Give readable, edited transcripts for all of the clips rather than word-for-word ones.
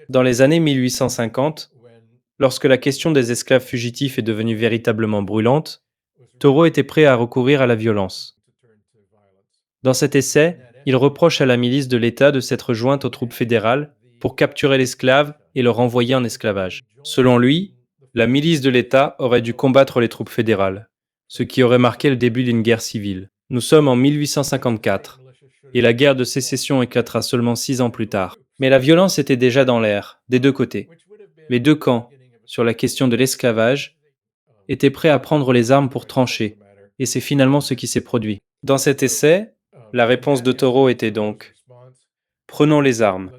Dans les années 1850, lorsque la question des esclaves fugitifs est devenue véritablement brûlante, Thoreau était prêt à recourir à la violence. Dans cet essai, il reproche à la milice de l'État de s'être jointe aux troupes fédérales pour capturer l'esclave et le renvoyer en esclavage. Selon lui, la milice de l'État aurait dû combattre les troupes fédérales, ce qui aurait marqué le début d'une guerre civile. Nous sommes en 1854, et la guerre de sécession éclatera seulement 6 ans plus tard. Mais la violence était déjà dans l'air, des deux côtés. Les deux camps, sur la question de l'esclavage, étaient prêts à prendre les armes pour trancher, et c'est finalement ce qui s'est produit. Dans cet essai, la réponse de Thoreau était donc « Prenons les armes ».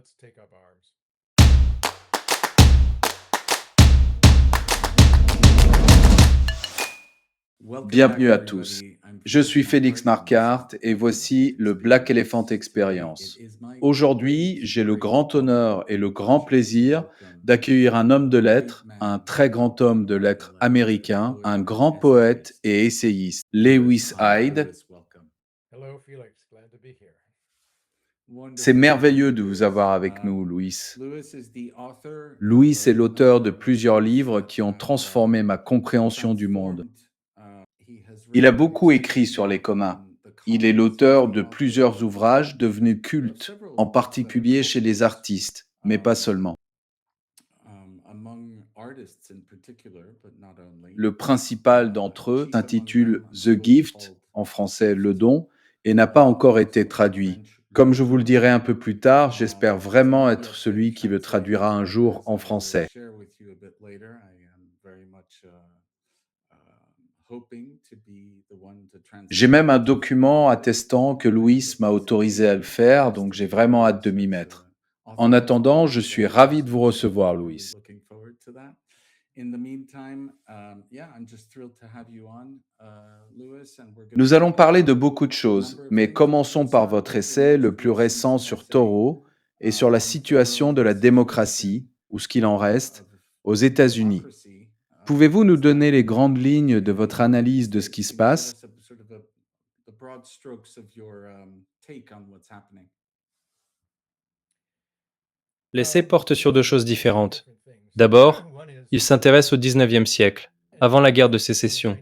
Bienvenue à tous. Je suis Félix Marquardt et voici le Black Elephant Experience. Aujourd'hui, j'ai le grand honneur et le grand plaisir d'accueillir un homme de lettres, un très grand homme de lettres américain, un grand poète et essayiste, Lewis Hyde. C'est merveilleux de vous avoir avec nous, Louis. Louis est l'auteur de plusieurs livres qui ont transformé ma compréhension du monde. Il a beaucoup écrit sur les communs. Il est l'auteur de plusieurs ouvrages devenus cultes, en particulier chez les artistes, mais pas seulement. Le principal d'entre eux s'intitule The Gift, en français Le Don, et n'a pas encore été traduit. Comme je vous le dirai un peu plus tard, j'espère vraiment être celui qui le traduira un jour en français. J'ai même un document attestant que Louis m'a autorisé à le faire, donc j'ai vraiment hâte de m'y mettre. En attendant, je suis ravi de vous recevoir, Louis. Nous allons parler de beaucoup de choses, mais commençons par votre essai le plus récent sur Thoreau et sur la situation de la démocratie, ou ce qu'il en reste, aux États-Unis. Pouvez-vous nous donner les grandes lignes de votre analyse de ce qui se passe? L'essai porte sur deux choses différentes. D'abord, il s'intéresse au XIXe siècle, avant la guerre de sécession,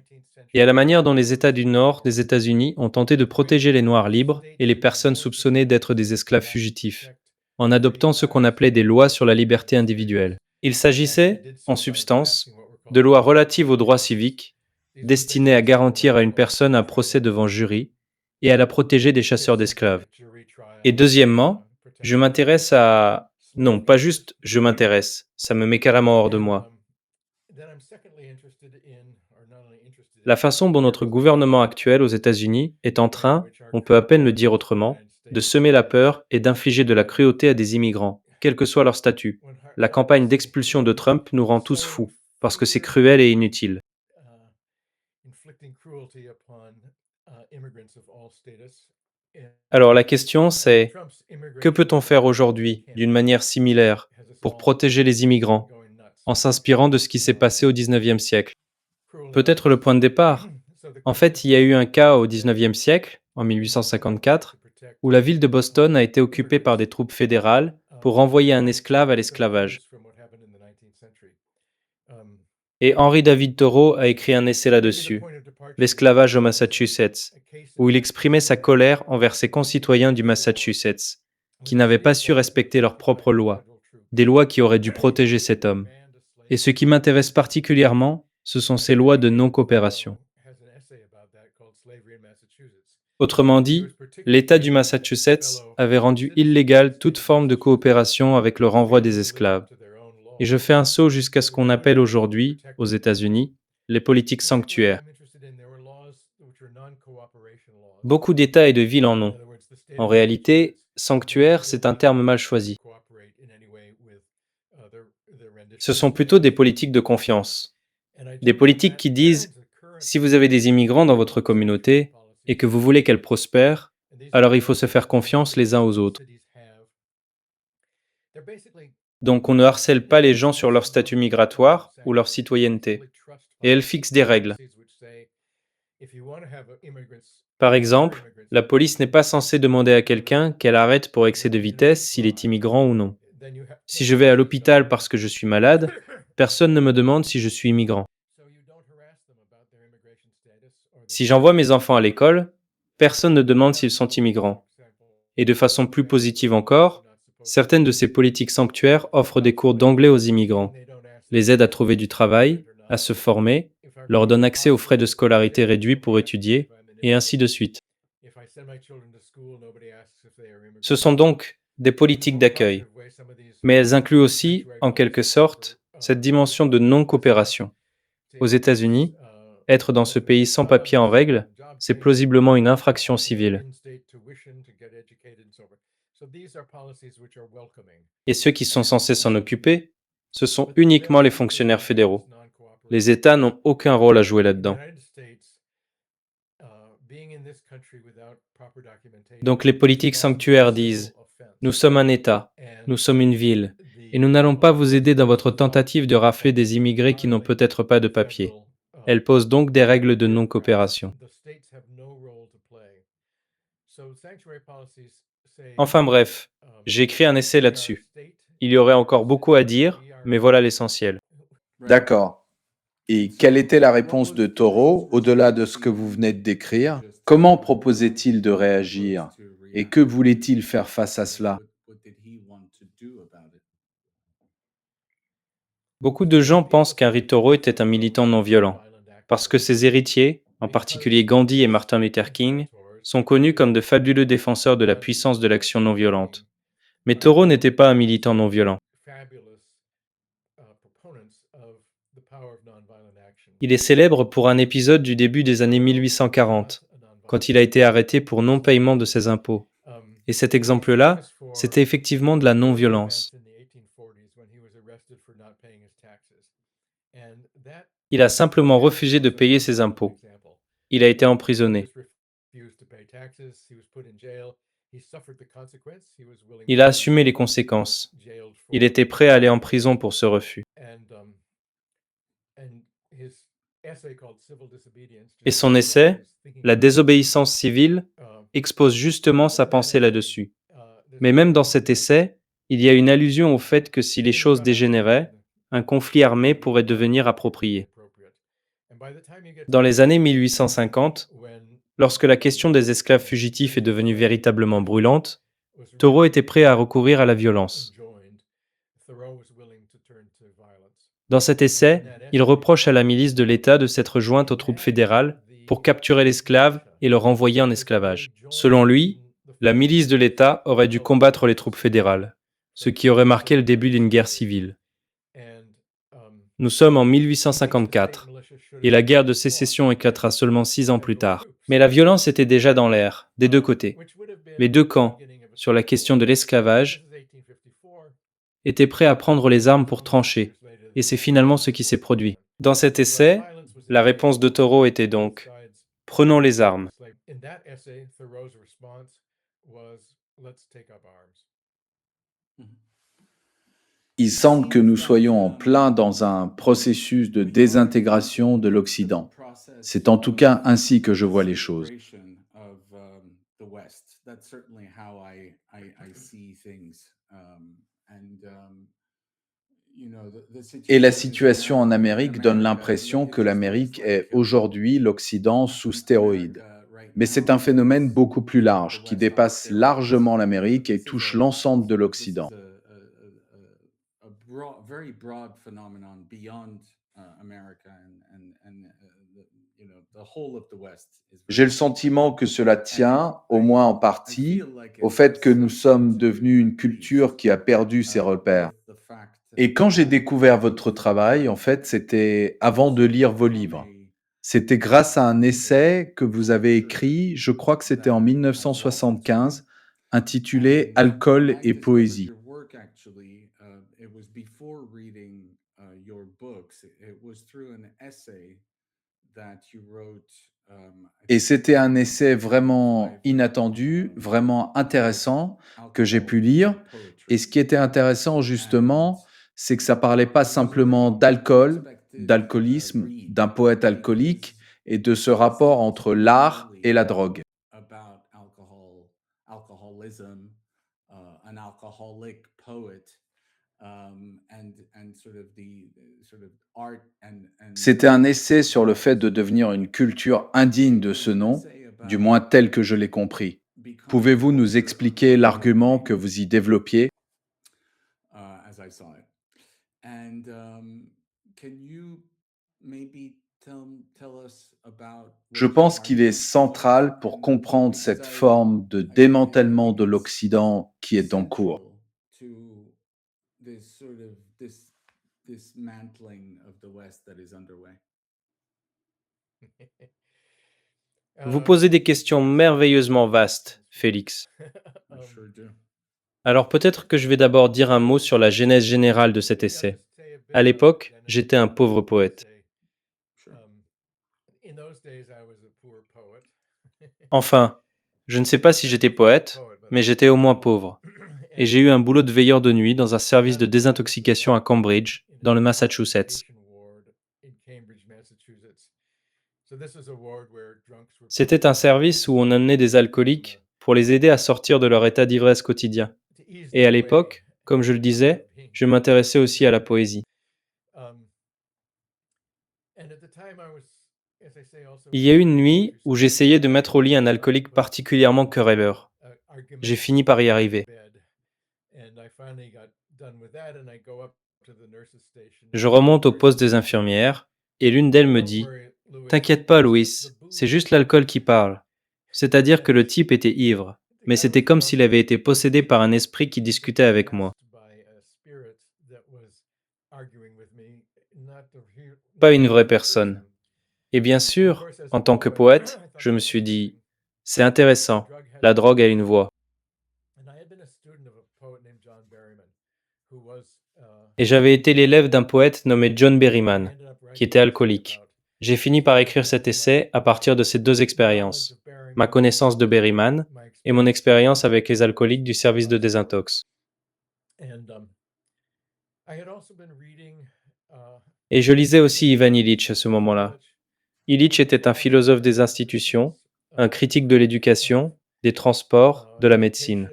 et à la manière dont les États du Nord des États-Unis ont tenté de protéger les Noirs libres et les personnes soupçonnées d'être des esclaves fugitifs, en adoptant ce qu'on appelait des lois sur la liberté individuelle. Il s'agissait, en substance, de lois relatives aux droits civiques, destinées à garantir à une personne un procès devant jury et à la protéger des chasseurs d'esclaves. Et deuxièmement, je m'intéresse à... Non, pas juste je m'intéresse, ça me met carrément hors de moi. La façon dont notre gouvernement actuel aux États-Unis est en train, on peut à peine le dire autrement, de semer la peur et d'infliger de la cruauté à des immigrants, quel que soit leur statut. La campagne d'expulsion de Trump nous rend tous fous, parce que c'est cruel et inutile. Alors la question c'est, que peut-on faire aujourd'hui, d'une manière similaire, pour protéger les immigrants, en s'inspirant de ce qui s'est passé au XIXe siècle? Peut-être le point de départ. En fait, il y a eu un cas au XIXe siècle, en 1854, où la ville de Boston a été occupée par des troupes fédérales pour renvoyer un esclave à l'esclavage. Et Henry David Thoreau a écrit un essai là-dessus, L'esclavage au Massachusetts, où il exprimait sa colère envers ses concitoyens du Massachusetts, qui n'avaient pas su respecter leurs propres lois, des lois qui auraient dû protéger cet homme. Et ce qui m'intéresse particulièrement, ce sont ces lois de non-coopération. Autrement dit, l'État du Massachusetts avait rendu illégale toute forme de coopération avec le renvoi des esclaves. Et je fais un saut jusqu'à ce qu'on appelle aujourd'hui, aux États-Unis, les politiques sanctuaires. Beaucoup d'États et de villes en ont. En réalité, sanctuaire, c'est un terme mal choisi. Ce sont plutôt des politiques de confiance. Des politiques qui disent, si vous avez des immigrants dans votre communauté et que vous voulez qu'elle prospère, alors il faut se faire confiance les uns aux autres. Donc on ne harcèle pas les gens sur leur statut migratoire ou leur citoyenneté. Et elle fixe des règles. Par exemple, la police n'est pas censée demander à quelqu'un qu'elle arrête pour excès de vitesse s'il est immigrant ou non. Si je vais à l'hôpital parce que je suis malade, personne ne me demande si je suis immigrant. Si j'envoie mes enfants à l'école, personne ne demande s'ils sont immigrants. Et de façon plus positive encore, certaines de ces politiques sanctuaires offrent des cours d'anglais aux immigrants, les aident à trouver du travail, à se former, leur donnent accès aux frais de scolarité réduits pour étudier, et ainsi de suite. Ce sont donc des politiques d'accueil, mais elles incluent aussi, en quelque sorte, cette dimension de non-coopération. Aux États-Unis, être dans ce pays sans papier en règle, c'est plausiblement une infraction civile. Et ceux qui sont censés s'en occuper, ce sont uniquement les fonctionnaires fédéraux. Les États n'ont aucun rôle à jouer là-dedans. Donc les politiques sanctuaires disent: nous sommes un État, nous sommes une ville, et nous n'allons pas vous aider dans votre tentative de rafler des immigrés qui n'ont peut-être pas de papier. Elles posent donc des règles de non-coopération. Enfin bref, j'ai écrit un essai là-dessus. Il y aurait encore beaucoup à dire, mais voilà l'essentiel. D'accord. Et quelle était la réponse de Toro, au-delà de ce que vous venez de décrire? Comment proposait-il de réagir? Et que voulait-il faire face à cela? Beaucoup de gens pensent qu'Henry Thoreau était un militant non violent, parce que ses héritiers, en particulier Gandhi et Martin Luther King, sont connus comme de fabuleux défenseurs de la puissance de l'action non violente. Mais Thoreau n'était pas un militant non violent. Il est célèbre pour un épisode du début des années 1840, quand il a été arrêté pour non-paiement de ses impôts. Et cet exemple-là, c'était effectivement de la non-violence. Il a simplement refusé de payer ses impôts. Il a été emprisonné. Il a assumé les conséquences. Il était prêt à aller en prison pour ce refus. Et son essai, La désobéissance civile, expose justement sa pensée là-dessus. Mais même dans cet essai, il y a une allusion au fait que si les choses dégénéraient, un conflit armé pourrait devenir approprié. Dans les années 1850, lorsque la question des esclaves fugitifs est devenue véritablement brûlante, Thoreau était prêt à recourir à la violence. Dans cet essai, il reproche à la milice de l'État de s'être jointe aux troupes fédérales pour capturer l'esclave et le renvoyer en esclavage. Selon lui, la milice de l'État aurait dû combattre les troupes fédérales, ce qui aurait marqué le début d'une guerre civile. Nous sommes en 1854, et la guerre de sécession éclatera seulement 6 ans plus tard. Mais la violence était déjà dans l'air, des deux côtés. Les deux camps, sur la question de l'esclavage, étaient prêts à prendre les armes pour trancher, et c'est finalement ce qui s'est produit. Dans cet essai, la réponse de Thoreau était donc: prenons les armes. Il semble que nous soyons en plein dans un processus de désintégration de l'Occident. C'est en tout cas ainsi que je vois les choses. Et la situation en Amérique donne l'impression que l'Amérique est aujourd'hui l'Occident sous stéroïdes. Mais c'est un phénomène beaucoup plus large, qui dépasse largement l'Amérique et touche l'ensemble de l'Occident. J'ai le sentiment que cela tient, au moins en partie, au fait que nous sommes devenus une culture qui a perdu ses repères. Et quand j'ai découvert votre travail, en fait, c'était avant de lire vos livres. C'était grâce à un essai que vous avez écrit, je crois que c'était en 1975, intitulé Alcool et poésie. Et c'était un essai vraiment inattendu, vraiment intéressant que j'ai pu lire. Et ce qui était intéressant justement, c'est que ça parlait pas simplement d'alcool, d'alcoolisme, d'un poète alcoolique et de ce rapport entre l'art et la drogue. C'était un essai sur le fait de devenir une culture indigne de ce nom, du moins tel que je l'ai compris. Pouvez-vous nous expliquer l'argument que vous y développiez? Je pense qu'il est central pour comprendre cette forme de démantèlement de l'Occident qui est en cours. Vous posez des questions merveilleusement vastes, Félix. Alors peut-être que je vais d'abord dire un mot sur la genèse générale de cet essai. À l'époque, j'étais un pauvre poète. Enfin, je ne sais pas si j'étais poète, mais j'étais au moins pauvre. Et j'ai eu un boulot de veilleur de nuit dans un service de désintoxication à Cambridge, dans le Massachusetts. C'était un service où on amenait des alcooliques pour les aider à sortir de leur état d'ivresse quotidien. Et à l'époque, comme je le disais, je m'intéressais aussi à la poésie. Il y a eu une nuit où j'essayais de mettre au lit un alcoolique particulièrement querelleur. J'ai fini par y arriver. Je remonte au poste des infirmières et l'une d'elles me dit: T'inquiète pas, Louis, c'est juste l'alcool qui parle. C'est-à-dire que le type était ivre, mais c'était comme s'il avait été possédé par un esprit qui discutait avec moi. Pas une vraie personne. Et bien sûr, en tant que poète, je me suis dit, c'est intéressant, la drogue a une voix. Et j'avais été l'élève d'un poète nommé John Berryman, qui était alcoolique. J'ai fini par écrire cet essai à partir de ces deux expériences, ma connaissance de Berryman et mon expérience avec les alcooliques du service de désintox. Et je lisais aussi Ivan Illich à ce moment-là. Illich était un philosophe des institutions, un critique de l'éducation, des transports, de la médecine.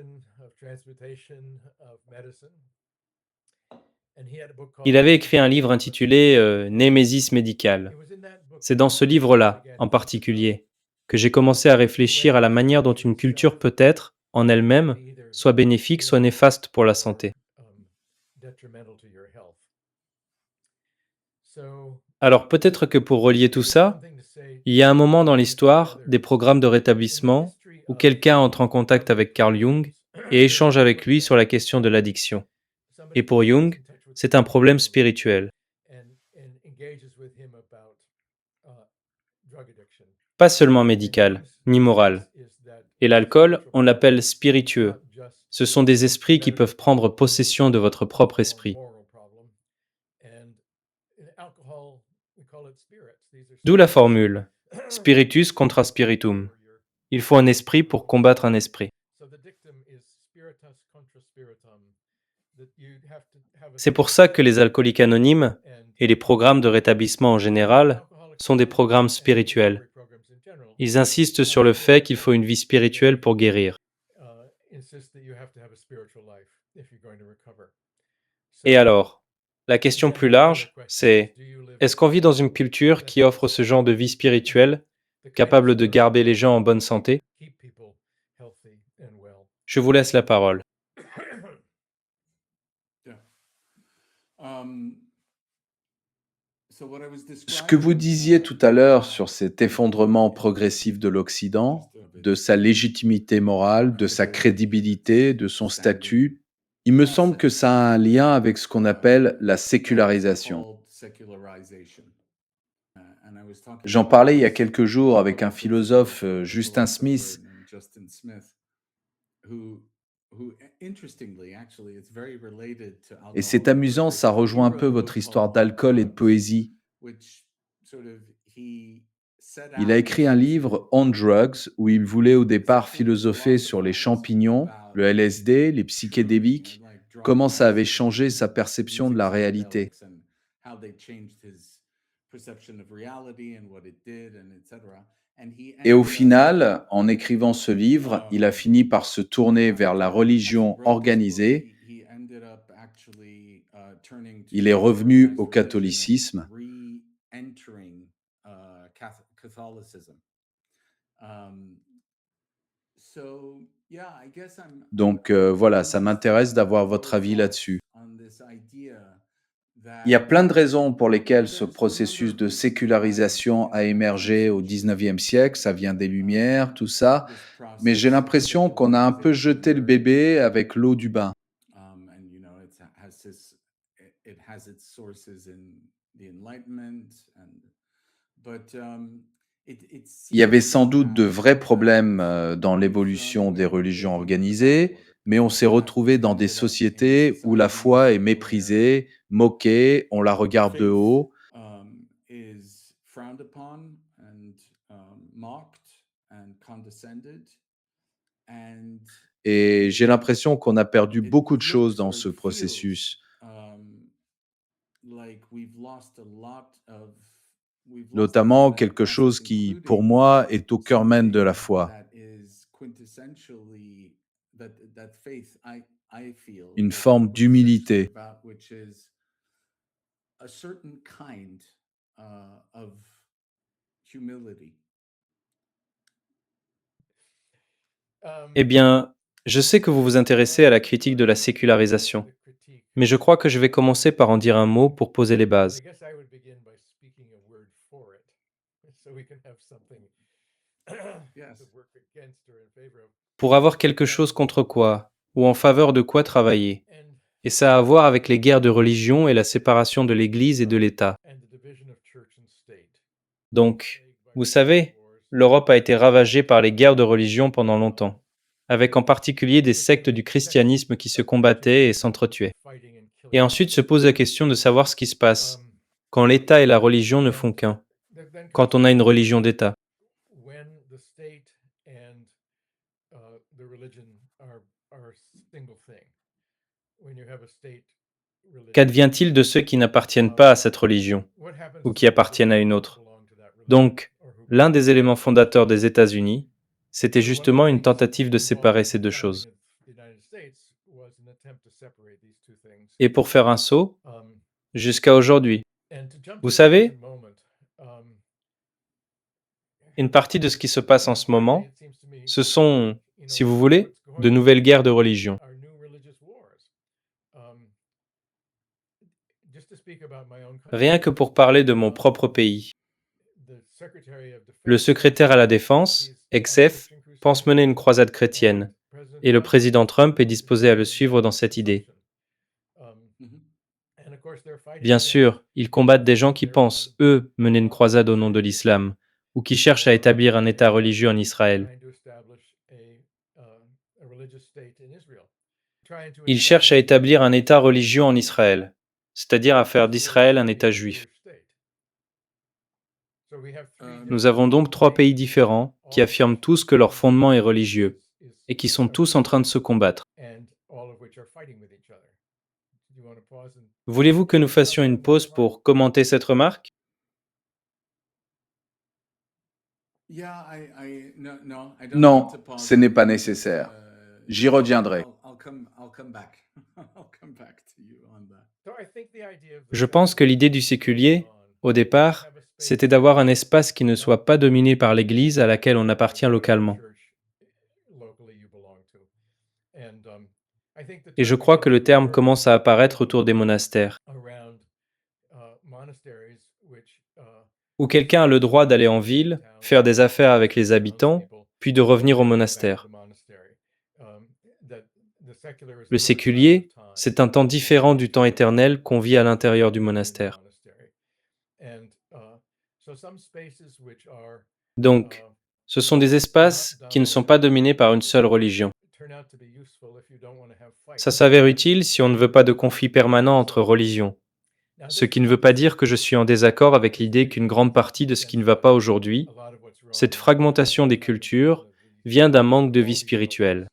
Il avait écrit un livre intitulé Némésis médicale. C'est dans ce livre-là, en particulier, que j'ai commencé à réfléchir à la manière dont une culture peut être, en elle-même, soit bénéfique, soit néfaste pour la santé. Alors peut-être que pour relier tout ça, il y a un moment dans l'histoire des programmes de rétablissement où quelqu'un entre en contact avec Carl Jung et échange avec lui sur la question de l'addiction. Et pour Jung, c'est un problème spirituel, pas seulement médical, ni moral. Et l'alcool, on l'appelle spiritueux. Ce sont des esprits qui peuvent prendre possession de votre propre esprit. D'où la formule spiritus contra spiritum. Il faut un esprit pour combattre un esprit. C'est pour ça que les alcooliques anonymes et les programmes de rétablissement en général sont des programmes spirituels. Ils insistent sur le fait qu'il faut une vie spirituelle pour guérir. Et alors, la question plus large, c'est est-ce qu'on vit dans une culture qui offre ce genre de vie spirituelle, capable de garder les gens en bonne santé? Je vous laisse la parole. Ce que vous disiez tout à l'heure sur cet effondrement progressif de l'Occident, de sa légitimité morale, de sa crédibilité, de son statut, il me semble que ça a un lien avec ce qu'on appelle la sécularisation. J'en parlais il y a quelques jours avec un philosophe, Justin Smith, et c'est amusant, ça rejoint un peu votre histoire d'alcool et de poésie. Il a écrit un livre, On Drugs, où il voulait au départ philosopher sur les champignons, le LSD, les psychédéliques, comment ça avait changé sa perception de la réalité. Et au final, en écrivant ce livre, il a fini par se tourner vers la religion organisée. Il est revenu au catholicisme. Donc voilà, ça m'intéresse d'avoir votre avis là-dessus. Il y a plein de raisons pour lesquelles ce processus de sécularisation a émergé au 19e siècle. Ça vient des Lumières, tout ça. Mais j'ai l'impression qu'on a un peu jeté le bébé avec l'eau du bain. Il y avait sans doute de vrais problèmes dans l'évolution des religions organisées, mais on s'est retrouvé dans des sociétés où la foi est méprisée, moquée, on la regarde de haut. Et j'ai l'impression qu'on a perdu beaucoup de choses dans ce processus, notamment quelque chose qui, pour moi, est au cœur même de la foi, une forme d'humilité. Eh bien, je sais que vous vous intéressez à la critique de la sécularisation, mais je crois que je vais commencer par en dire un mot pour poser les bases. Pour avoir quelque chose contre quoi, ou en faveur de quoi travailler. Et ça a à voir avec les guerres de religion et la séparation de l'Église et de l'État. Donc, vous savez, l'Europe a été ravagée par les guerres de religion pendant longtemps, avec en particulier des sectes du christianisme qui se combattaient et s'entretuaient. Et ensuite se pose la question de savoir ce qui se passe quand l'État et la religion ne font qu'un, quand on a une religion d'État. Qu'advient-il de ceux qui n'appartiennent pas à cette religion ou qui appartiennent à une autre? Donc, l'un des éléments fondateurs des États-Unis, c'était justement une tentative de séparer ces deux choses. Et pour faire un saut, jusqu'à aujourd'hui. Vous savez, une partie de ce qui se passe en ce moment, ce sont, si vous voulez, de nouvelles guerres de religion. Rien que pour parler de mon propre pays. Le secrétaire à la Défense, ex-F, pense mener une croisade chrétienne, et le président Trump est disposé à le suivre dans cette idée. Mhm. Bien sûr, ils combattent des gens qui pensent, eux, mener une croisade au nom de l'islam, ou qui cherchent à établir un État religieux en Israël. Ils cherchent à établir un État religieux en Israël, c'est-à-dire à faire d'Israël un État juif. Nous avons donc trois pays différents qui affirment tous que leur fondement est religieux et qui sont tous en train de se combattre. Voulez-vous que nous fassions une pause pour commenter cette remarque? Non, ce n'est pas nécessaire. J'y reviendrai. Je pense que l'idée du séculier, au départ, c'était d'avoir un espace qui ne soit pas dominé par l'Église à laquelle on appartient localement. Et je crois que le terme commence à apparaître autour des monastères, où quelqu'un a le droit d'aller en ville, faire des affaires avec les habitants, puis de revenir au monastère. Le séculier, c'est un temps différent du temps éternel qu'on vit à l'intérieur du monastère. Donc, ce sont des espaces qui ne sont pas dominés par une seule religion. Ça s'avère utile si on ne veut pas de conflit permanent entre religions. Ce qui ne veut pas dire que je suis en désaccord avec l'idée qu'une grande partie de ce qui ne va pas aujourd'hui, cette fragmentation des cultures, vient d'un manque de vie spirituelle.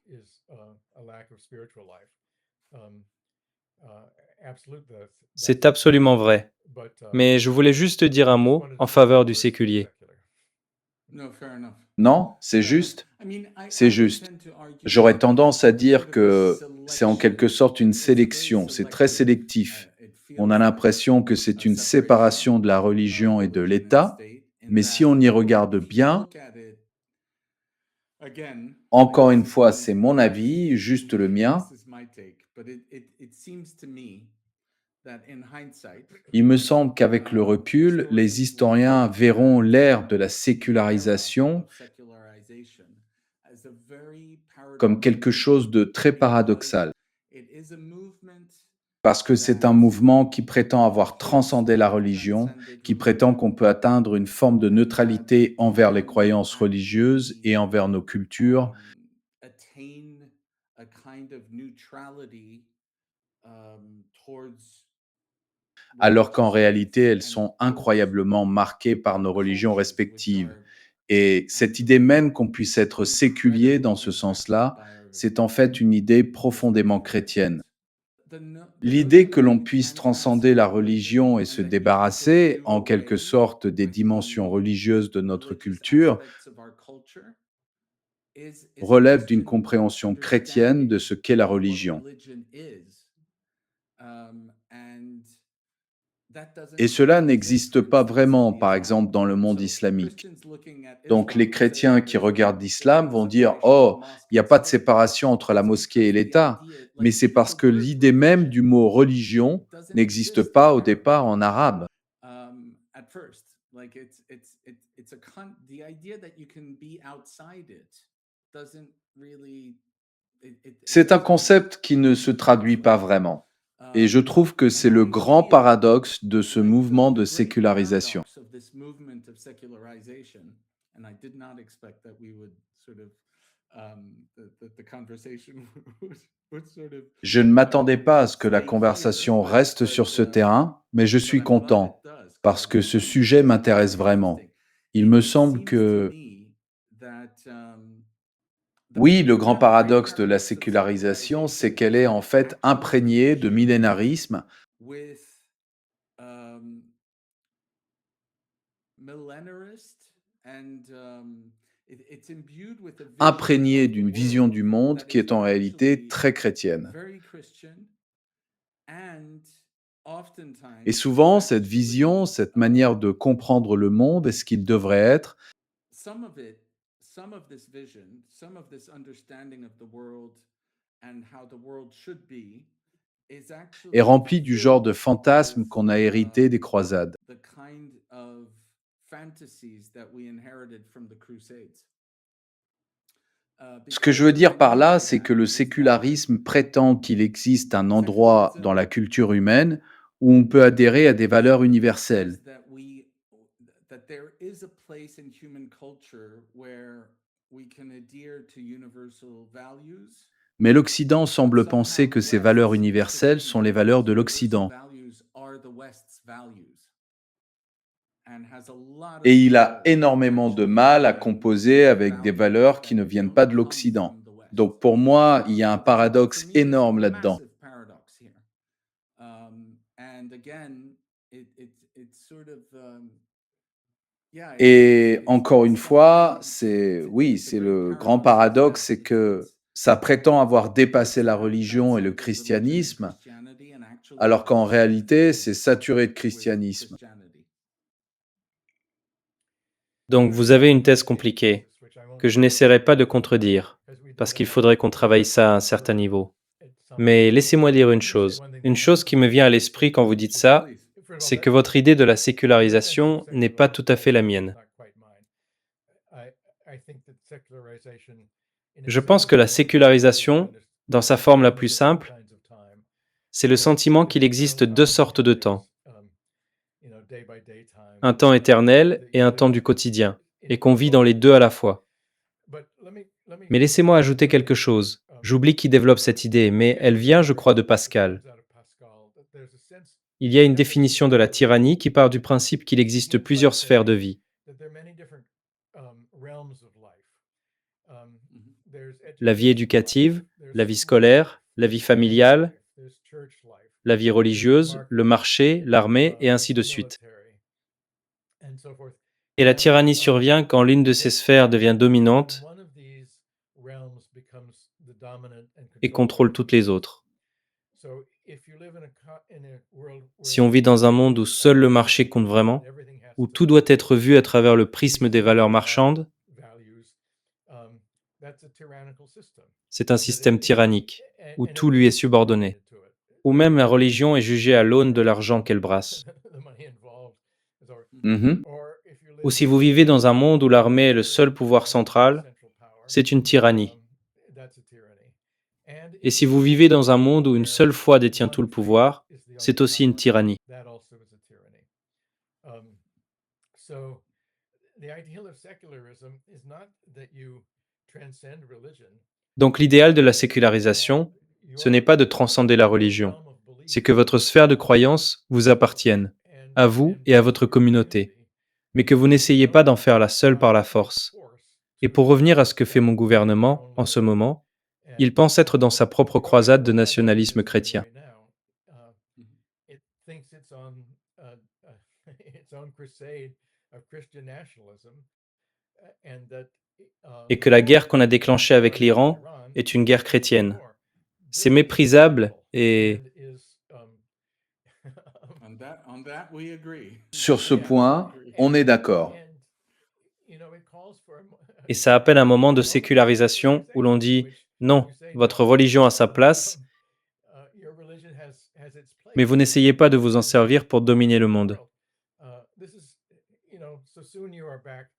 C'est absolument vrai. Mais je voulais juste dire un mot en faveur du séculier. Non, c'est juste. C'est juste. J'aurais tendance à dire que c'est en quelque sorte une sélection, c'est très sélectif. On a l'impression que c'est une séparation de la religion et de l'État, mais si on y regarde bien, encore une fois, c'est mon avis, juste le mien, il me semble qu'avec le recul, les historiens verront l'ère de la sécularisation comme quelque chose de très paradoxal. Parce que c'est un mouvement qui prétend avoir transcendé la religion, qui prétend qu'on peut atteindre une forme de neutralité envers les croyances religieuses et envers nos cultures, alors qu'en réalité, elles sont incroyablement marquées par nos religions respectives. Et cette idée même qu'on puisse être séculier dans ce sens-là, c'est en fait une idée profondément chrétienne. L'idée que l'on puisse transcender la religion et se débarrasser, en quelque sorte, des dimensions religieuses de notre culture, relève d'une compréhension chrétienne de ce qu'est la religion. Et cela n'existe pas vraiment, par exemple, dans le monde islamique. Donc les chrétiens qui regardent l'islam vont dire: «Oh, il n'y a pas de séparation entre la mosquée et l'État». Mais c'est parce que l'idée même du mot religion n'existe pas au départ en arabe. C'est un concept qui ne se traduit pas vraiment. Et je trouve que c'est le grand paradoxe de ce mouvement de sécularisation. Je ne m'attendais pas à ce que la conversation reste sur ce terrain, mais je suis content parce que ce sujet m'intéresse vraiment. Il me semble que oui, le grand paradoxe de la sécularisation, c'est qu'elle est en fait imprégnée de millénarisme, imprégnée d'une vision du monde qui est en réalité très chrétienne. Et souvent, cette vision, cette manière de comprendre le monde et ce qu'il devrait être, est remplie du genre de fantasmes qu'on a hérité des croisades. Ce que je veux dire par là, c'est que le sécularisme prétend qu'il existe un endroit dans la culture humaine où on peut adhérer à des valeurs universelles. Mais l'Occident semble penser que ces valeurs universelles sont les valeurs de l'Occident. Et il a énormément de mal à composer avec des valeurs qui ne viennent pas de l'Occident. Donc pour moi, il y a un paradoxe énorme là-dedans. Et encore une fois, c'est oui, c'est le grand paradoxe, c'est que ça prétend avoir dépassé la religion et le christianisme, alors qu'en réalité, c'est saturé de christianisme. Donc vous avez une thèse compliquée, que je n'essaierai pas de contredire, parce qu'il faudrait qu'on travaille ça à un certain niveau. Mais laissez-moi dire une chose. Une chose qui me vient à l'esprit quand vous dites ça, c'est que votre idée de la sécularisation n'est pas tout à fait la mienne. Je pense que la sécularisation, dans sa forme la plus simple, c'est le sentiment qu'il existe deux sortes de temps, un temps éternel et un temps du quotidien, et qu'on vit dans les deux à la fois. Mais laissez-moi ajouter quelque chose. J'oublie qui développe cette idée, mais elle vient, je crois, de Pascal. Il y a une définition de la tyrannie qui part du principe qu'il existe plusieurs sphères de vie. La vie éducative, la vie scolaire, la vie familiale, la vie religieuse, le marché, l'armée, et ainsi de suite. Et la tyrannie survient quand l'une de ces sphères devient dominante et contrôle toutes les autres. Si on vit dans un monde où seul le marché compte vraiment, où tout doit être vu à travers le prisme des valeurs marchandes, c'est un système tyrannique, où tout lui est subordonné, où même la religion est jugée à l'aune de l'argent qu'elle brasse. Mhm. Ou si vous vivez dans un monde où l'armée est le seul pouvoir central, c'est une tyrannie. Et si vous vivez dans un monde où une seule foi détient tout le pouvoir, c'est aussi une tyrannie. Donc l'idéal de la sécularisation, ce n'est pas de transcender la religion, c'est que votre sphère de croyance vous appartienne, à vous et à votre communauté, mais que vous n'essayez pas d'en faire la seule par la force. Et pour revenir à ce que fait mon gouvernement en ce moment, il pense être dans sa propre croisade de nationalisme chrétien. Et que la guerre qu'on a déclenchée avec l'Iran est une guerre chrétienne. C'est méprisable Sur ce point, on est d'accord. et ça appelle un moment de sécularisation où l'on dit non, votre religion a sa place, mais vous n'essayez pas de vous en servir pour dominer le monde.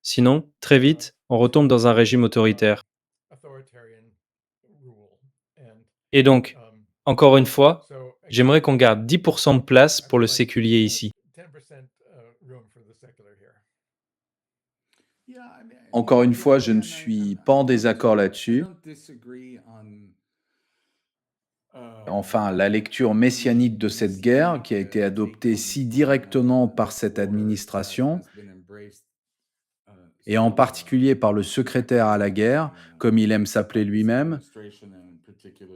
Sinon, très vite, on retombe dans un régime autoritaire. Et donc, encore une fois, j'aimerais qu'on garde 10% de place pour le séculier ici. Encore une fois, je ne suis pas en désaccord là-dessus. Enfin, la lecture messianique de cette guerre, qui a été adoptée si directement par cette administration, et en particulier par le secrétaire à la guerre, comme il aime s'appeler lui-même,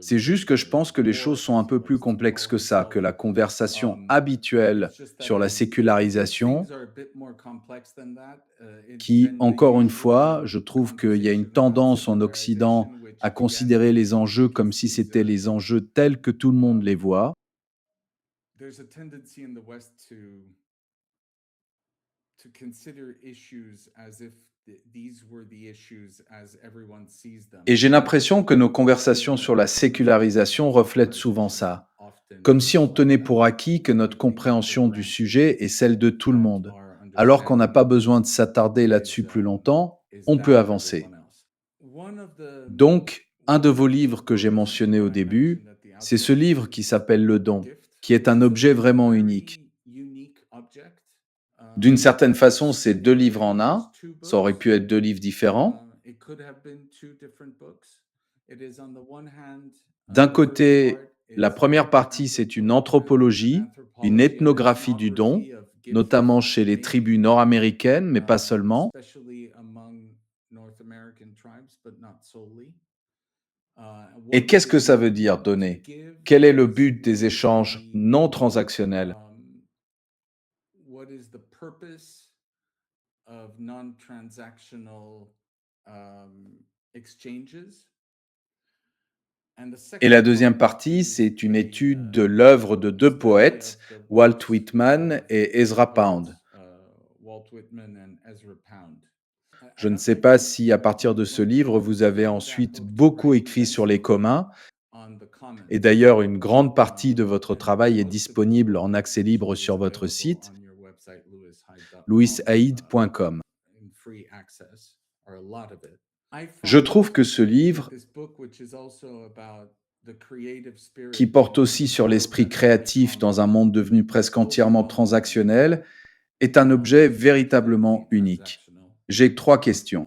c'est juste que je pense que les choses sont un peu plus complexes que ça, que la conversation habituelle sur la sécularisation, qui, encore une fois, je trouve qu'il y a une tendance en Occident à considérer les enjeux comme si c'était les enjeux tels que tout le monde les voit. Et j'ai l'impression que nos conversations sur la sécularisation reflètent souvent ça, comme si on tenait pour acquis que notre compréhension du sujet est celle de tout le monde. Alors qu'on n'a pas besoin de s'attarder là-dessus plus longtemps, on peut avancer. Donc, un de vos livres que j'ai mentionné au début, c'est ce livre qui s'appelle Le Don, qui est un objet vraiment unique. D'une certaine façon, c'est deux livres en un. Ça aurait pu être deux livres différents. D'un côté, la première partie, c'est une anthropologie, une ethnographie du don, notamment chez les tribus nord-américaines, mais pas seulement. Et qu'est-ce que ça veut dire donner? Quel est le but des échanges non transactionnels? Et la deuxième partie, c'est une étude de l'œuvre de deux poètes, Walt Whitman et Ezra Pound. Je ne sais pas si à partir de ce livre, vous avez ensuite beaucoup écrit sur les communs. Et d'ailleurs, une grande partie de votre travail est disponible en accès libre sur votre site, louishaïd.com. Je trouve que ce livre, qui porte aussi sur l'esprit créatif dans un monde devenu presque entièrement transactionnel, est un objet véritablement unique. J'ai trois questions.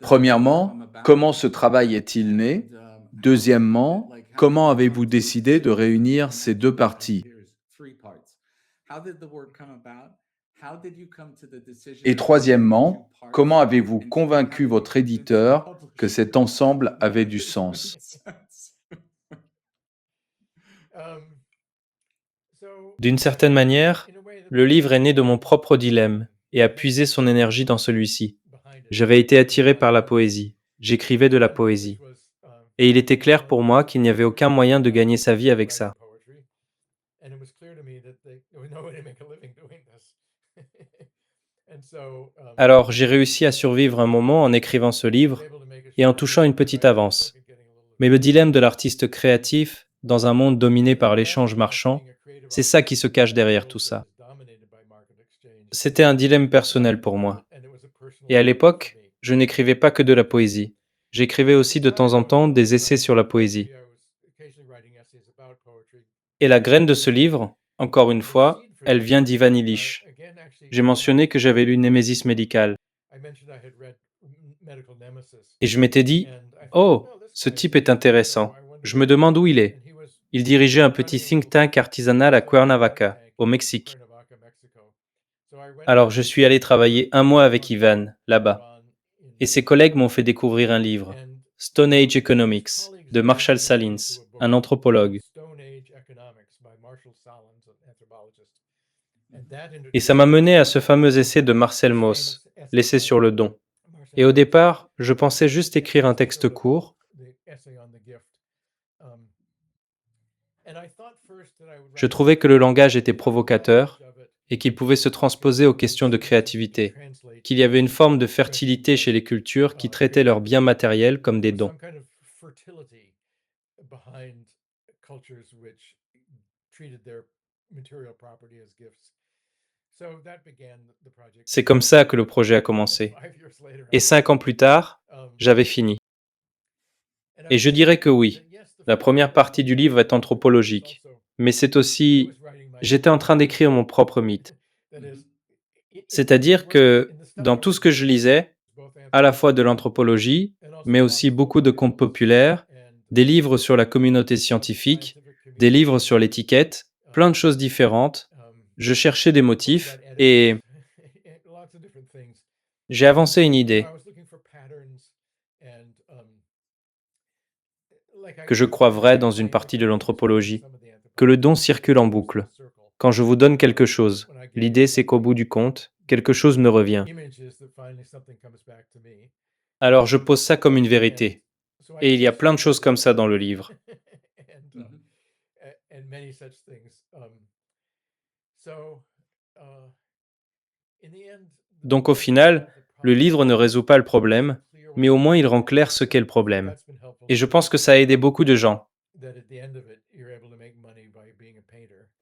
Premièrement, comment ce travail est-il né? Deuxièmement, comment avez-vous décidé de réunir ces deux parties? Et troisièmement, comment avez-vous convaincu votre éditeur que cet ensemble avait du sens? D'une certaine manière, le livre est né de mon propre dilemme et a puisé son énergie dans celui-ci. J'avais été attiré par la poésie. J'écrivais de la poésie. Et il était clair pour moi qu'il n'y avait aucun moyen de gagner sa vie avec ça. Alors j'ai réussi à survivre un moment en écrivant ce livre et en touchant une petite avance. Mais le dilemme de l'artiste créatif, dans un monde dominé par l'échange marchand, c'est ça qui se cache derrière tout ça. C'était un dilemme personnel pour moi. Et à l'époque, je n'écrivais pas que de la poésie. J'écrivais aussi de temps en temps des essais sur la poésie. Et la graine de ce livre, encore une fois, elle vient d'Ivan Illich. J'ai mentionné que j'avais lu Némésis médical. Et je m'étais dit, oh, ce type est intéressant. Je me demande où il est. Il dirigeait un petit think tank artisanal à Cuernavaca, au Mexique. Alors je suis allé travailler un mois avec Ivan, là-bas. Et ses collègues m'ont fait découvrir un livre, Stone Age Economics, de Marshall Salins, un anthropologue. Et ça m'a mené à ce fameux essai de Marcel Mauss, l'essai sur le don. Et au départ, je pensais juste écrire un texte court. Je trouvais que le langage était provocateur et qu'il pouvait se transposer aux questions de créativité, qu'il y avait une forme de fertilité chez les cultures qui traitaient leurs biens matériels comme des dons. C'est comme ça que le projet a commencé. Et 5 ans plus tard, j'avais fini. Et je dirais que oui, la première partie du livre est anthropologique, mais c'est aussi... J'étais en train d'écrire mon propre mythe. C'est-à-dire que dans tout ce que je lisais, à la fois de l'anthropologie, mais aussi beaucoup de contes populaires, des livres sur la communauté scientifique, des livres sur l'étiquette, plein de choses différentes, je cherchais des motifs et j'ai avancé une idée que je crois vraie dans une partie de l'anthropologie, que le don circule en boucle. Quand je vous donne quelque chose, l'idée c'est qu'au bout du compte, quelque chose me revient. Alors je pose ça comme une vérité. Et il y a plein de choses comme ça dans le livre. Mhm. Donc au final, le livre ne résout pas le problème, mais au moins il rend clair ce qu'est le problème. Et je pense que ça a aidé beaucoup de gens.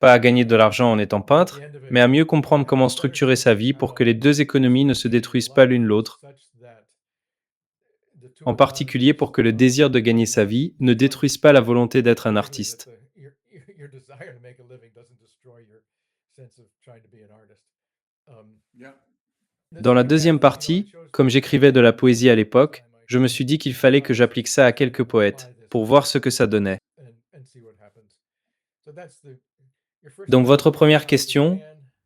Pas à gagner de l'argent en étant peintre, mais à mieux comprendre comment structurer sa vie pour que les deux économies ne se détruisent pas l'une l'autre, en particulier pour que le désir de gagner sa vie ne détruise pas la volonté d'être un artiste. Yeah. Dans la deuxième partie, comme j'écrivais de la poésie à l'époque, je me suis dit qu'il fallait que j'applique ça à quelques poètes, pour voir ce que ça donnait. Donc votre première question,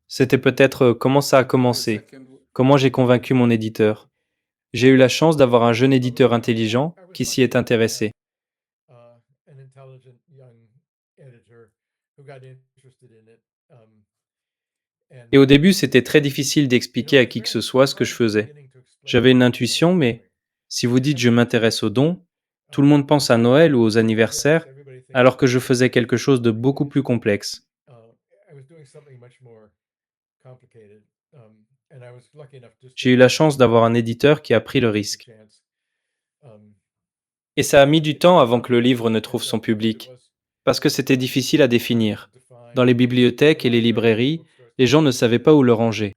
c'était peut-être comment ça a commencé, comment j'ai convaincu mon éditeur. J'ai eu la chance d'avoir un jeune éditeur intelligent qui s'y est intéressé. Et au début, c'était très difficile d'expliquer à qui que ce soit ce que je faisais. J'avais une intuition, mais si vous dites je m'intéresse aux dons, tout le monde pense à Noël ou aux anniversaires, alors que je faisais quelque chose de beaucoup plus complexe. J'ai eu la chance d'avoir un éditeur qui a pris le risque. Et ça a mis du temps avant que le livre ne trouve son public, parce que c'était difficile à définir. Dans les bibliothèques et les librairies, les gens ne savaient pas où le ranger.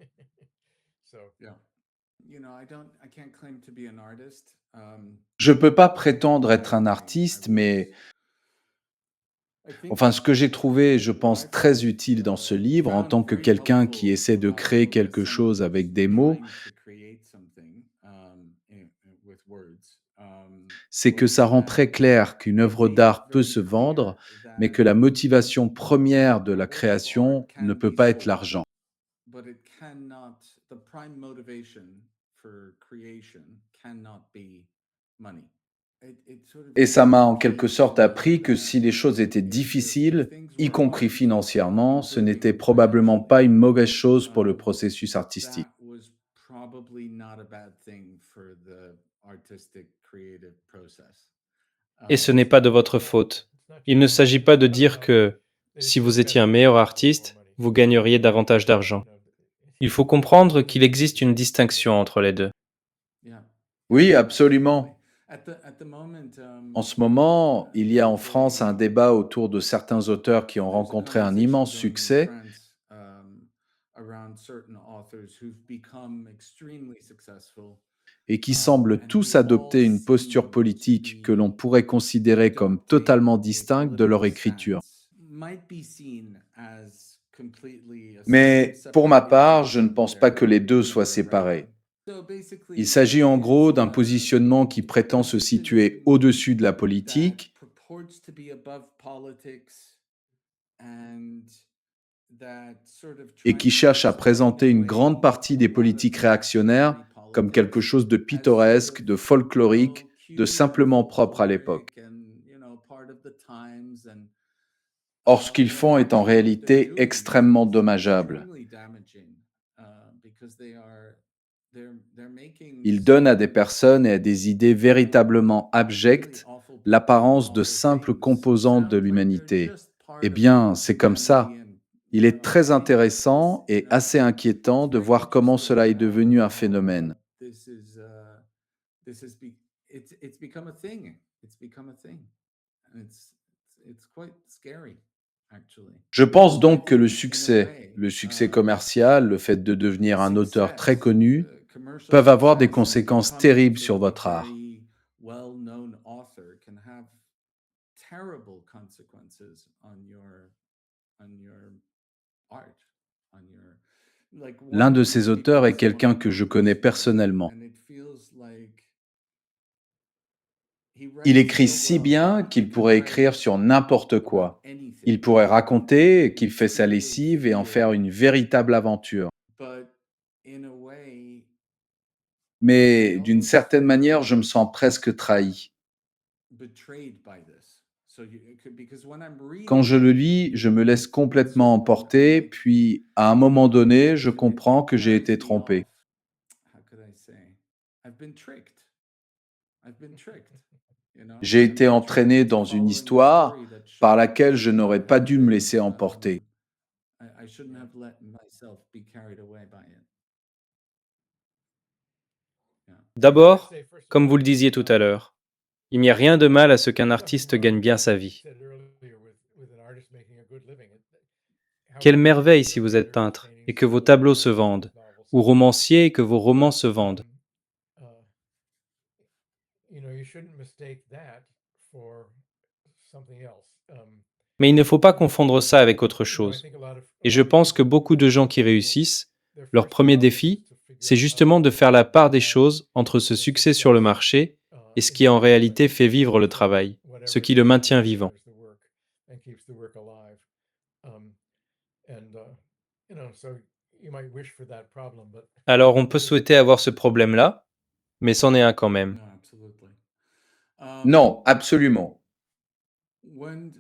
Yeah. Je ne peux pas prétendre être un artiste, mais enfin, ce que j'ai trouvé, je pense, très utile dans ce livre, en tant que quelqu'un qui essaie de créer quelque chose avec des mots, c'est que ça rend très clair qu'une œuvre d'art peut se vendre, mais que la motivation première de la création ne peut pas être l'argent. but it cannot, the prime motivation for creation cannot be money. It sort of Et ça m'a en quelque came to sorte me appris que that si les choses étaient if difficiles, things y were compris hard, financièrement, even ce good things n'était were good probablement actually. pas une mauvaise chose pour le Um, processus artistique. that was probably not a bad thing for the artistic creative process. Et ce Um, n'est pas de votre faute. Il ne s'agit pas de dire que si vous étiez un meilleur artiste, vous gagneriez davantage d'argent. Il faut comprendre qu'il existe une distinction entre les deux. yeah, Oui, absolutely. absolument. At the moment, En ce moment, il y a en there's France un débat autour de certains auteurs qui ont there's a rencontré un conversation immense going in succès France around certain authors who've become extremely successful, et qui semblent and they tous all adopter une posture seem to politique que l'on be pourrait considérer comme adopting totalement a distincte de leur political écriture. stance. Might be seen as completely a Mais pour separate ma part, je ne individual pense pas que les deux in soient their séparés. writing. So Il basically, s'agit en gros it's d'un positionnement qui a prétend se situer positioning au-dessus de la that politique purports to be above politics and that sort of et qui tries to cherche à explain présenter une grande away partie a des lot of politiques the réactionnaires contemporary comme quelque politics chose de as sort of, pittoresque, de folklorique, well, de cute and simplement propre à l'époque. folkloric and, part of the times. And Or, ce qu'ils when font est en actually what they're réalité doing extrêmement is dommageable. extremely damaging, because they're making Ils donnent à des certain personnes et à des idées véritablement really abjectes awful people and l'apparence de awful simples things composantes de sound like they're l'humanité. just Eh part of bien, c'est comme humanity. ça. And Il est très I intéressant et assez inquiétant it's de very voir comment interesting cela est how devenu un phénomène. this is it's become a thing. It's become a thing, and it's quite scary, actually. Je pense I donc que think in a way, le succès commercial, le fait de devenir un auteur très success, connu, commercial peuvent avoir des success, and conséquences becoming terribles sort sur of a votre art. very well-known author can have terrible consequences on your art, on your, like, one L'un of de these ces people auteurs est is one quelqu'un of que je Mark connais Twain, personnellement. and it feels like he Il writes écrit so si well. bien He qu'il can pourrait write écrire sur n'importe about quoi. anything. Il pourrait raconter qu'il You fait sa truly lessive et en faire feel, une véritable aventure. but in a way, I Mais d'une almost certaine manière, feel je me sens presque trahi. betrayed by this. So because when I'm Quand reading je le it, lis, je me laisse at a complètement certain point, I'm emporter, like, puis à un moment donné, je comprends it que j'ai carries été me trompé. off. How could I say? I've been tricked. I've been tricked. J'ai I've été been tricked entraîné into dans une following a histoire story that par shouldn't laquelle je n'aurais pas have dû me been. laisser emporter. I shouldn't have let myself be carried away by it. Yeah. D'abord, comme vous le disiez tout à l'heure, il n'y a rien de mal à ce qu'un artiste gagne bien sa vie. Quelle merveille si vous êtes peintre et que vos tableaux se vendent, ou romancier et que vos romans se vendent. Mais il ne faut pas confondre ça avec autre chose. Et je pense que beaucoup de gens qui réussissent, leur premier défi, c'est justement de faire la part des choses entre ce succès sur le marché et ce qui en réalité fait vivre le travail, ce qui le maintient vivant. Alors on peut souhaiter avoir ce problème-là, mais c'en est un quand même. No, absolutely. Non, absolument. When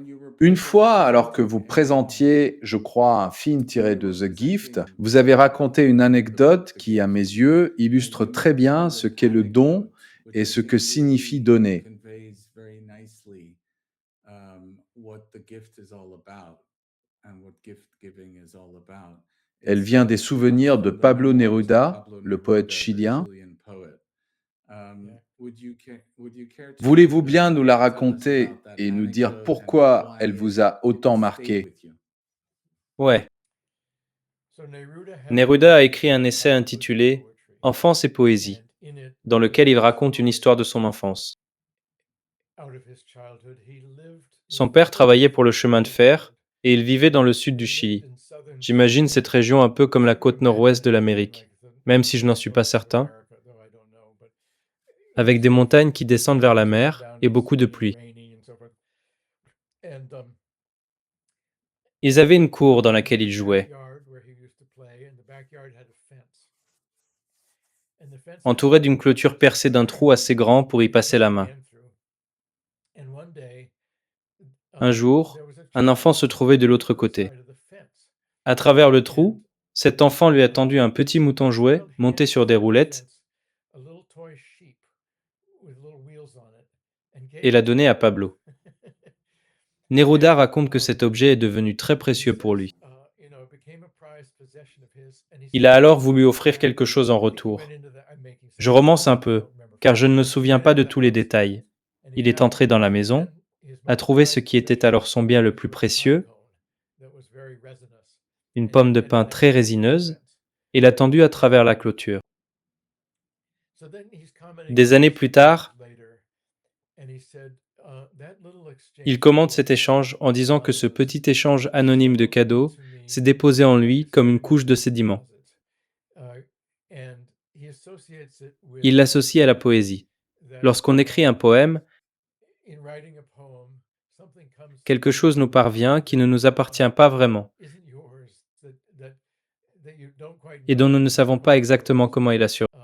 you were Une fois, alors que presenting vous présentiez, je crois, un film tiré de The Gift, vous avez raconté une anecdote qui, à mes yeux, illustre très bien ce qu'est le don et ce que signifie donner. conveys very nicely what the gift is all about and what gift giving is all about. Elle vient des It comes souvenirs de from the Pablo memoirs of Neruda, Pablo le poète Neruda, the chilien. Chilean poet. Would you care Voulez-vous to bien nous la tell us raconter about that et nous dire anecdote and pourquoi elle why vous a it autant stayed marqué? with you? Ouais. Neruda a écrit un essai intitulé Enfance et poésie, dans lequel il raconte une histoire de son enfance. Son père travaillait pour le chemin de fer et il vivait dans le sud du Chili. J'imagine cette région un peu comme la côte nord-ouest de l'Amérique, même si je n'en suis pas certain, avec des montagnes qui descendent vers la mer et beaucoup de pluie. Ils avaient une cour dans laquelle ils jouaient. entouré d'une clôture percée d'un trou assez grand pour y passer la main. Un jour, un enfant se trouvait de l'autre côté. À travers le trou, cet enfant lui a tendu un petit mouton jouet monté sur des roulettes et l'a donné à Pablo. Neruda raconte que cet objet est devenu très précieux pour lui. Il a alors voulu offrir quelque chose en retour. Je romance un peu, car je ne me souviens pas de tous les détails. Il est entré dans la maison, a trouvé ce qui était alors son bien le plus précieux, une pomme de pin très résineuse, et l'a tendue à travers la clôture. Des années plus tard, il commente cet échange en disant que ce petit échange anonyme de cadeaux s'est déposé en lui comme une couche de sédiments. Il l'associe à la poésie. Lorsqu'on écrit un poème, quelque chose nous parvient qui ne nous appartient pas vraiment et dont nous ne savons pas exactement comment il a survécu.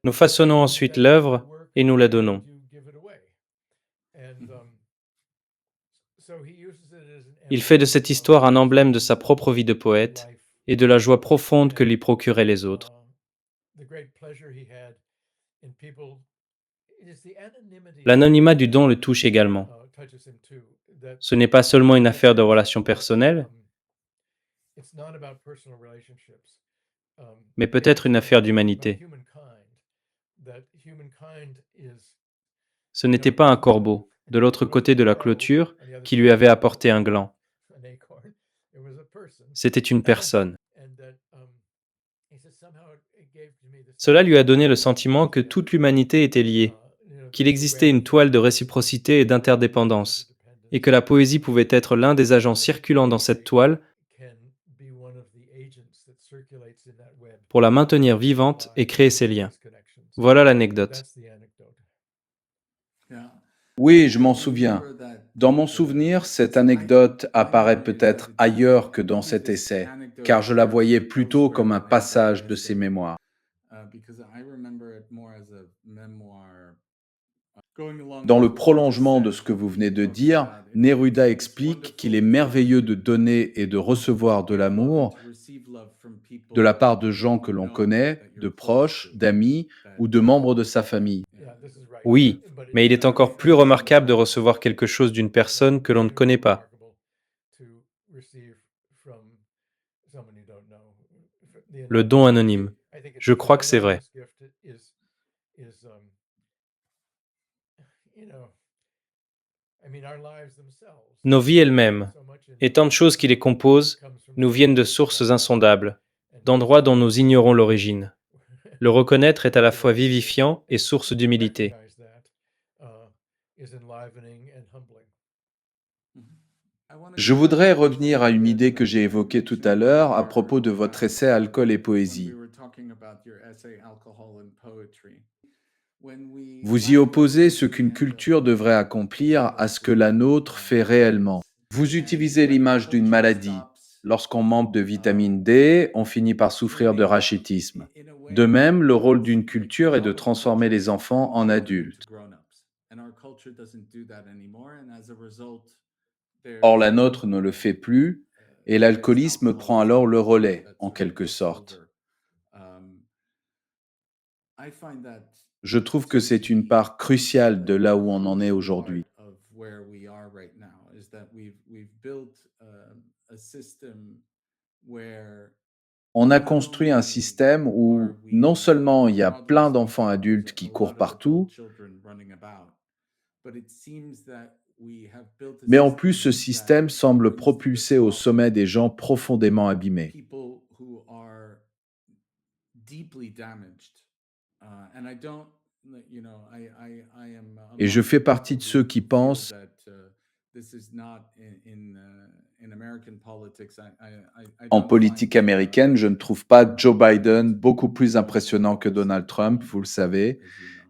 Nous façonnons ensuite l'œuvre et nous la donnons. Il fait de cette histoire un emblème de sa propre vie de poète et de la joie profonde que lui procuraient les autres. L'anonymat du don le touche également. Ce n'est pas seulement une affaire de relations personnelles, mais peut-être une affaire d'humanité. Ce n'était pas un corbeau, de l'autre côté de la clôture, qui lui avait apporté un gland. C'était une personne. Cela lui a donné le sentiment que toute l'humanité était liée, qu'il existait une toile de réciprocité et d'interdépendance, et que la poésie pouvait être l'un des agents circulants dans cette toile pour la maintenir vivante et créer ces liens. Voilà l'anecdote. Oui, je m'en souviens. Dans mon souvenir, cette anecdote apparaît peut-être ailleurs que dans cet essai, car je la voyais plutôt comme un passage de ses mémoires. Dans le prolongement de ce que vous venez de dire, Neruda explique qu'il est merveilleux de donner et de recevoir de l'amour de la part de gens que l'on connaît, de proches, d'amis ou de membres de sa famille. Oui, mais il est encore plus remarquable de recevoir quelque chose d'une personne que l'on ne connaît pas. Le don anonyme. Je crois que c'est vrai. Nos vies elles-mêmes, et tant de choses qui les composent, nous viennent de sources insondables, d'endroits dont nous ignorons l'origine. Le reconnaître est à la fois vivifiant et source d'humilité. Je voudrais revenir à une idée que j'ai évoquée tout à l'heure à propos de votre essai Alcool et poésie. Vous y opposez ce qu'une culture devrait accomplir à ce que la nôtre fait réellement. Vous utilisez l'image d'une maladie. Lorsqu'on manque de vitamine D, on finit par souffrir de rachitisme. De même, le rôle d'une culture est de transformer les enfants en adultes. Or, la nôtre ne le fait plus, et l'alcoolisme prend alors le relais, en quelque sorte. Je trouve que c'est une part cruciale de là où on en est aujourd'hui. On a construit un système où non seulement il y a plein d'enfants adultes qui courent partout, mais en plus ce système semble propulser au sommet des gens profondément abîmés. Et je fais partie de ceux qui pensent, en politique américaine, je ne trouve pas Joe Biden beaucoup plus impressionnant que Donald Trump, vous le savez,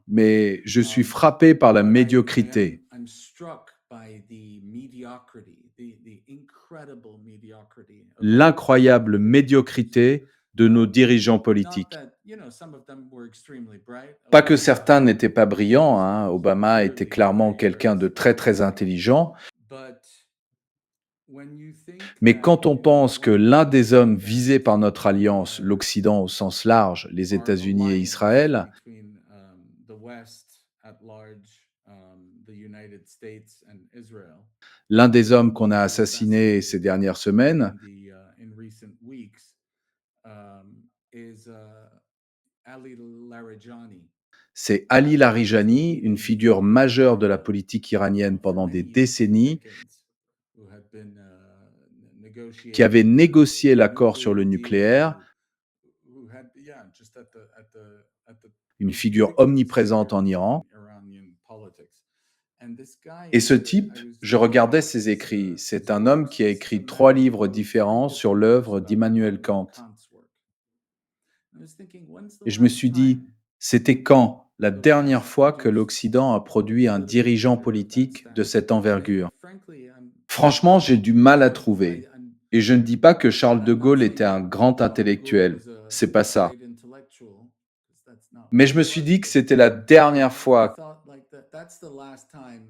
mais je suis frappé par la médiocrité. by the mediocrity, the incredible mediocrity of our L'incroyable politicians. médiocrité de nos dirigeants Not politiques. that, some of them were extremely bright. Pas que certains n'étaient pas brillants, hein. Obama était Clearly clairement very, quelqu'un very de très très smart. intelligent, But when you think mais that, quand on pense que l'un des hommes that visés par notre alliance, uh, l'Occident au sens large, les our États-Unis et alliance Israël, between the West at large, the United States and Israel, l'un des hommes qu'on a was assassiné ces assassinated dernières semaines, in recent weeks, is Ali Larijani. c'est Ali Larijani, une figure majeure de la politique iranienne For pendant des many décennies, decades, who had been qui avait negotiating négocié the l'accord sur nuclear le deal, nucléaire, who had, yeah, just at the une figure biggest omniprésente figure en in Iran. Iranian politics. And this guy, Et ce type, I was je reading regardais ses écrits. C'est un homme qui a écrit 3 livres différents sur l'œuvre d'Immanuel Kant. Kant's work. I was thinking, when's the Et je me last suis dit, time c'était quand la the dernière West fois que produced l'Occident a a produit un political dirigeant leader of that politique de standard? cette envergure? Frankly, Franchement, j'ai du mal à trouver. I'm Et je ne dis pas que Charles de I'm not Gaulle était saying un that grand Charles de Gaulle intellectuel. was C'est pas a ça. great intellectual, 'cause that's not Mais what je he me suis was, dit que but c'était la dernière I fois, thought like that's the last time,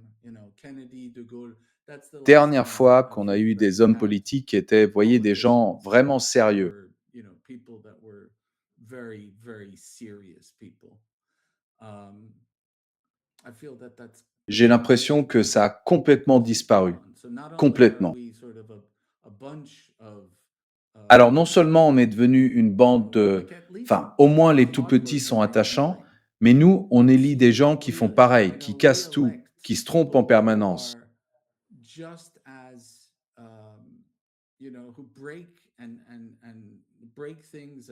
Kennedy, de Gaulle, that's the last time qu'on a eu des we've hommes had politiques qui étaient, vous voyez, des gens politicians vraiment that sérieux. were, people that were very, very serious people. Um, I feel that that's J'ai l'impression que ça a complètement disparu. gone. So not only are Complètement. we sort of a bunch of Alors non seulement on est devenu une bande de... like at least Enfin, au moins les tout petits toddlers sont are attachants, appealing. mais nous, on To élit des see gens qui font pareil, qui cassent tout, re-elect qui se trompent en people who permanence. are just as who break and break things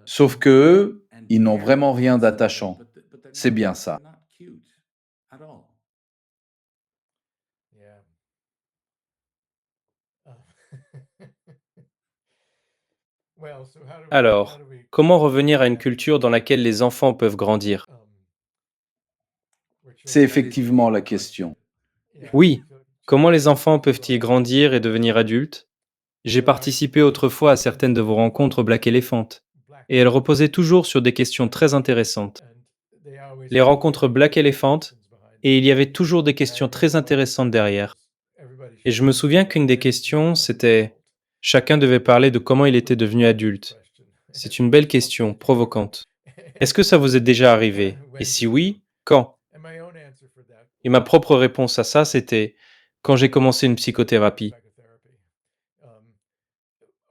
Sauf que eux, and ils n'ont err vraiment rien constantly, d'attachant. but C'est bien ça. they're not cute at all. Yeah. Well, so how Alors, do we comment revenir à une culture dans laquelle les enfants peuvent grandir? where C'est children- effectivement la question. Yeah, Oui, so comment les children enfants grow peuvent-ils up. grandir et devenir adultes? J'ai participé autrefois à certaines de vos rencontres Black Elephant, Black et elles reposaient toujours sur des questions très intéressantes. and they always Les had rencontres very Black good Elephant, questions behind et them. il y avait toujours des questions And très one of the intéressantes derrière. questions everybody Et je me shared souviens was qu'une des when did you questions, become c'était adult? chacun devait parler de comment il était devenu adulte. Question. C'est une belle question, provocante. Est-ce que ça vous est déjà arrivé? Et si oui, quand? And my own answer for that Et ma propre réponse à ça, c'était quand j'ai commencé une psychothérapie. psychotherapy.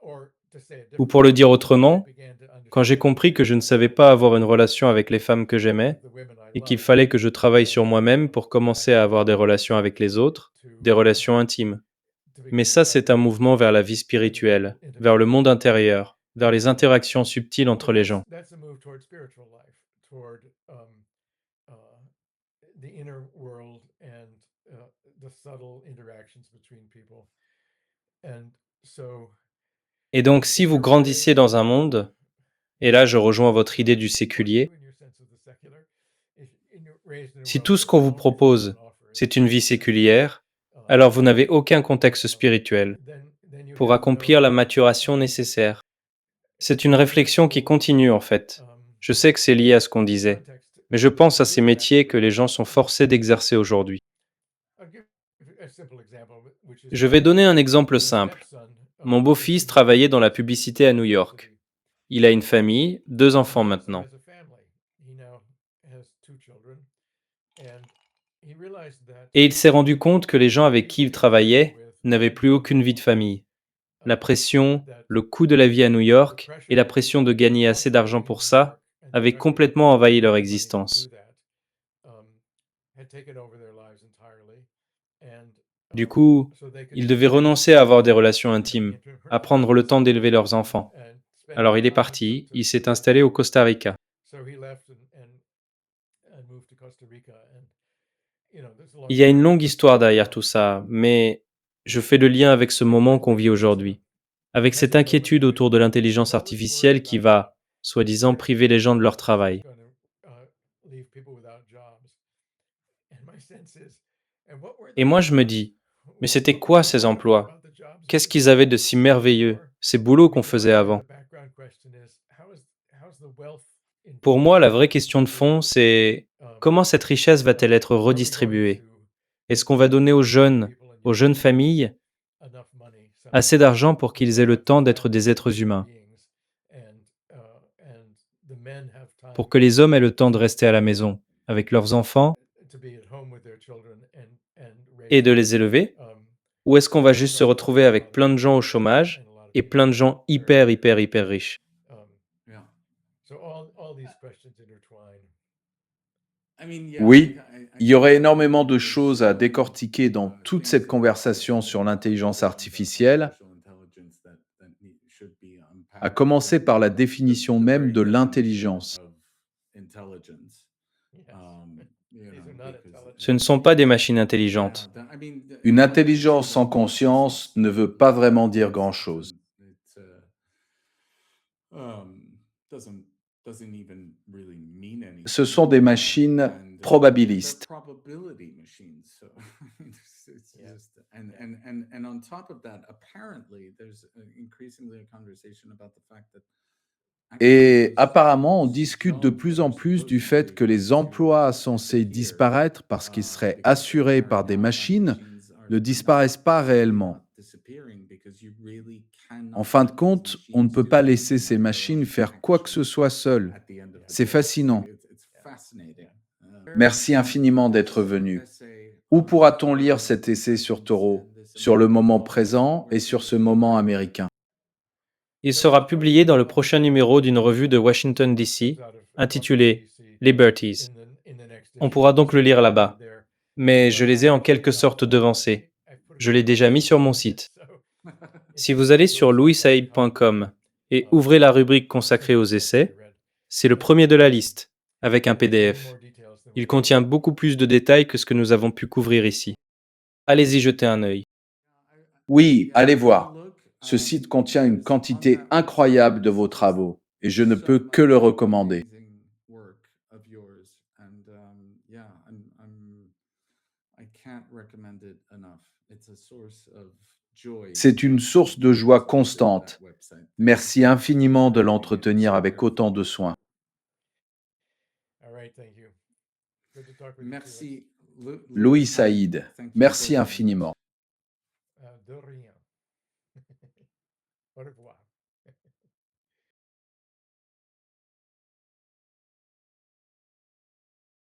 Or to say it Ou pour le dire autrement, differently, I began to quand j'ai understand compris que je ne savais pas avoir une relation avec les femmes que j'aimais, the women I et qu'il loved fallait que je travaille sur moi-même pour commencer à avoir des relations avec les autres, des relations intimes. Mais ça, c'est un mouvement vers la vie spirituelle, vers le monde intérieur, vers les interactions subtiles entre les gens. That's a move toward spiritual life, toward uh, the inner world and the subtle interactions between people. And so, Et donc, si vous grandissiez dans un monde, et là je rejoins votre idée du séculier, si tout ce qu'on vous propose, c'est une vie séculière, alors vous n'avez aucun contexte spirituel pour accomplir la maturation nécessaire. C'est une réflexion qui continue en fait. Je sais que c'est lié à ce qu'on disait, mais je pense à ces métiers que les gens sont forcés d'exercer aujourd'hui. Je vais donner un exemple simple. Mon beau-fils travaillait dans la publicité à New York. Il a une famille, 2 enfants maintenant. Et il s'est rendu compte que les gens avec qui il travaillait n'avaient plus aucune vie de famille. La pression, le coût de la vie à New York et la pression de gagner assez d'argent pour ça avaient complètement envahi leur existence. Du coup, ils devaient renoncer à avoir des relations intimes, à prendre le temps d'élever leurs enfants. Alors il est parti, il s'est installé au Costa Rica. Il y a une longue histoire derrière tout ça, mais je fais le lien avec ce moment qu'on vit aujourd'hui, avec cette inquiétude autour de l'intelligence artificielle qui va, soi-disant, priver les gens de leur travail. Et moi, je me dis, mais c'était quoi ces emplois? Qu'est-ce qu'ils avaient de si merveilleux, ces boulots qu'on faisait avant? Pour moi, la vraie question de fond, c'est comment cette richesse va-t-elle être redistribuée? Est-ce qu'on va donner aux jeunes familles, assez d'argent pour qu'ils aient le temps d'être des êtres humains, pour que les hommes aient le temps de rester à la maison avec leurs enfants et de les élever? Ou est-ce qu'on va juste se retrouver avec plein de gens au chômage et plein de gens hyper, hyper, hyper riches? Yeah. So all these questions intertwine. I mean, yeah, Oui, I il y aurait think énormément de there's choses à décortiquer dans toute things cette that conversation sur l'intelligence around artificielle, artificial intelligence that should be à unpacked. commencer par la The définition the même very de definition l'intelligence. of intelligence, because Ce ne sont pas des machines intelligentes. I mean, Une intelligence intelligence even sans conscience ne veut pas vraiment dire it's, grand-chose. it's doesn't even really mean Ce anything. sont des machines They're probabilistes. probability machines. So it's just and on top of that, apparently there's increasingly a conversation about the fact that actually Et apparemment, on discute de jobs that plus are en plus du supposed to fait be que les emplois extinguished censés disappear disparaître parce qu'ils seraient because assurés par des apparently now machines machines ne are not disparaissent pas réellement. disappearing because you really En cannot fin de let these compte, on ne machines peut do pas laisser anything ces of their machines own faire quoi que ce actually soit seules. at the end of the C'est day. fascinant. It's fascinating. Merci infiniment d'être venu. Essay Où on pourra-t-on lire Thoreau cet essai sur and Thoreau, this sur le moment moment présent et sur ce moment américain? Il sera publié dans le prochain numéro d'une revue de Washington, D.C., intitulée Liberties. On pourra donc le lire là-bas. Mais je les ai en quelque sorte devancés. Je l'ai déjà mis sur mon site. Si vous allez sur louisaid.com et ouvrez la rubrique consacrée aux essais, c'est le premier de la liste, avec un PDF. Il contient beaucoup plus de détails que ce que nous avons pu couvrir ici. Allez-y jeter un œil. Oui, allez voir. Ce site contient une quantité incroyable de vos travaux et je ne peux que le recommander. C'est une source de joie constante. Merci infiniment de l'entretenir avec autant de soin. Merci, Louis Saïd, merci very infiniment. much. De rien. Au revoir.